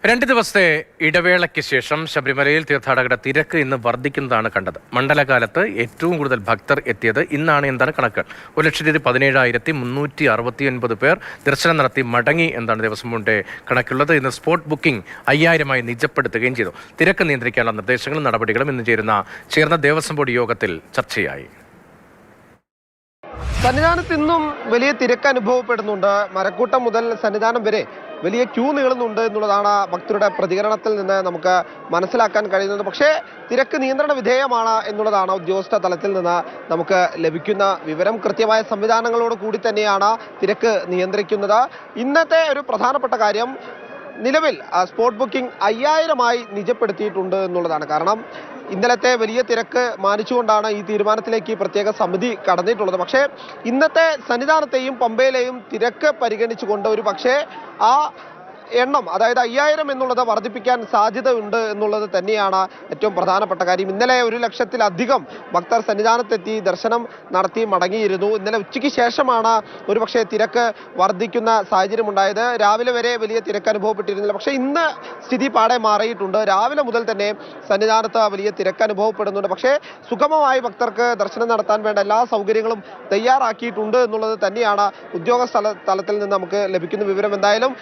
രണ്ട് ദിവസത്തെ ഇടവേളയ്ക്ക് ശേഷം ശബരിമലയിൽ തീർത്ഥാടകരുടെ തിരക്ക് ഇന്ന് വർദ്ധിക്കുന്നതാണ് കണ്ടത്. മണ്ഡലകാലത്ത് ഏറ്റവും കൂടുതൽ ഭക്തർ എത്തിയത് ഇന്നാണ് എന്നാണ് കണക്ക്. 1,17,369 പേർ ദർശനം നടത്തി മടങ്ങി എന്നാണ് ദേവസ്വം ബോർഡിന്റെ കണക്കുള്ളത്. ഇന്ന് സ്പോട്ട് ബുക്കിംഗ് 5000-ആയി നിജപ്പെടുത്തുകയും ചെയ്തു. തിരക്ക് നിയന്ത്രിക്കാനുള്ള നിർദ്ദേശങ്ങളും നടപടികളും ഇന്ന് ചേർന്ന ദേവസ്വം ബോർഡ് യോഗത്തിൽ ചർച്ചയായി. സന്നിധാനത്ത് ഇന്നും വലിയ തിരക്ക് അനുഭവപ്പെടുന്നുണ്ട്. മരക്കൂട്ടം മുതൽ സന്നിധാനം വരെ വലിയ ക്യൂ നീളുന്നുണ്ട് എന്നുള്ളതാണ് ഭക്തരുടെ പ്രതികരണത്തിൽ നിന്ന് നമുക്ക് മനസ്സിലാക്കാൻ കഴിയുന്നത്. പക്ഷേ തിരക്ക് നിയന്ത്രണ വിധേയമാണ് എന്നുള്ളതാണ് ഉദ്യോഗസ്ഥ തലത്തിൽ നിന്ന് നമുക്ക് ലഭിക്കുന്ന വിവരം. കൃത്യമായ സംവിധാനങ്ങളോട് കൂടി തന്നെയാണ് തിരക്ക് നിയന്ത്രിക്കുന്നത്. ഇന്നത്തെ ഒരു പ്രധാനപ്പെട്ട കാര്യം, നിലവിൽ സ്പോട്ട് ബുക്കിംഗ് 5000-ആയി നിജപ്പെടുത്തിയിട്ടുണ്ട് എന്നുള്ളതാണ്. കാരണം ഇന്നലത്തെ വലിയ തിരക്ക് മാനിച്ചുകൊണ്ടാണ് ഈ തീരുമാനത്തിലേക്ക് പ്രത്യേക സമിതി കടന്നിട്ടുള്ളത്. പക്ഷേ ഇന്നത്തെ സന്നിധാനത്തെയും പമ്പയിലെയും തിരക്ക് പരിഗണിച്ചുകൊണ്ട് ഒരു പക്ഷേ ആ എണ്ണം, അതായത് 5000 എന്നുള്ളത് വർദ്ധിപ്പിക്കാൻ സാധ്യതയുണ്ട് എന്നുള്ളത് തന്നെയാണ് ഏറ്റവും പ്രധാനപ്പെട്ട കാര്യം. ഇന്നലെ 1,00,000-ലധികം ഭക്തർ സന്നിധാനത്തെത്തി ദർശനം നടത്തി മടങ്ങിയിരുന്നു. ഇന്നലെ ഉച്ചയ്ക്ക് ശേഷമാണ് ഒരുപക്ഷെ തിരക്ക് വർദ്ധിക്കുന്ന സാഹചര്യം ഉണ്ടായത്. രാവിലെ വരെ വലിയ തിരക്ക് അനുഭവപ്പെട്ടിരുന്നില്ല. പക്ഷേ ഇന്ന് സ്ഥിതി പാടെ മാറിയിട്ടുണ്ട്. രാവിലെ മുതൽ തന്നെ സന്നിധാനത്ത് വലിയ തിരക്ക് അനുഭവപ്പെടുന്നുണ്ട്. പക്ഷേ സുഗമമായി ഭക്തർക്ക് ദർശനം നടത്താൻ വേണ്ട എല്ലാ സൗകര്യങ്ങളും തയ്യാറാക്കിയിട്ടുണ്ട് എന്നുള്ളത് തന്നെയാണ് ഉദ്യോഗസ്ഥ തലത്തിൽ നിന്ന് നമുക്ക് ലഭിക്കുന്ന വിവരം. എന്തായാലും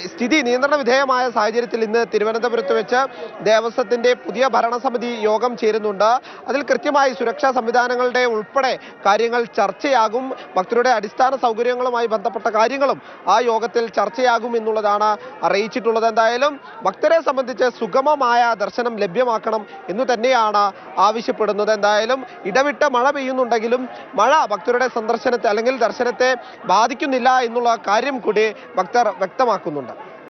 സ്ഥിതി നിയന്ത്രണ വിധേയമായ സാഹചര്യത്തിൽ ഇന്ന് തിരുവനന്തപുരത്ത് വെച്ച് ദേവസ്വത്തിന്റെ പുതിയ ഭരണസമിതി യോഗം ചേരുന്നുണ്ട്. അതിൽ കൃത്യമായി സുരക്ഷാ സംവിധാനങ്ങളുടെ ഉൾപ്പെടെ കാര്യങ്ങൾ ചർച്ചയാകും. ഭക്തരുടെ അടിസ്ഥാന സൗകര്യങ്ങളുമായി ബന്ധപ്പെട്ട കാര്യങ്ങളും ആ യോഗത്തിൽ ചർച്ചയാകും എന്നുള്ളതാണ് അറിയിച്ചിട്ടുള്ളത്. എന്തായാലും ഭക്തരെ സംബന്ധിച്ച് സുഗമമായ ദർശനം ലഭ്യമാക്കണം എന്ന് തന്നെയാണ് ആവശ്യപ്പെടുന്നത്. എന്തായാലും ഇടവിട്ട് മഴ പെയ്യുന്നുണ്ടെങ്കിലും മഴ ഭക്തരുടെ സന്ദർശനത്തെ അല്ലെങ്കിൽ ദർശനത്തെ ബാധിക്കുന്നില്ല എന്നുള്ള കാര്യം കൂടി ഭക്തർ വ്യക്തമാക്കുന്നുണ്ട്.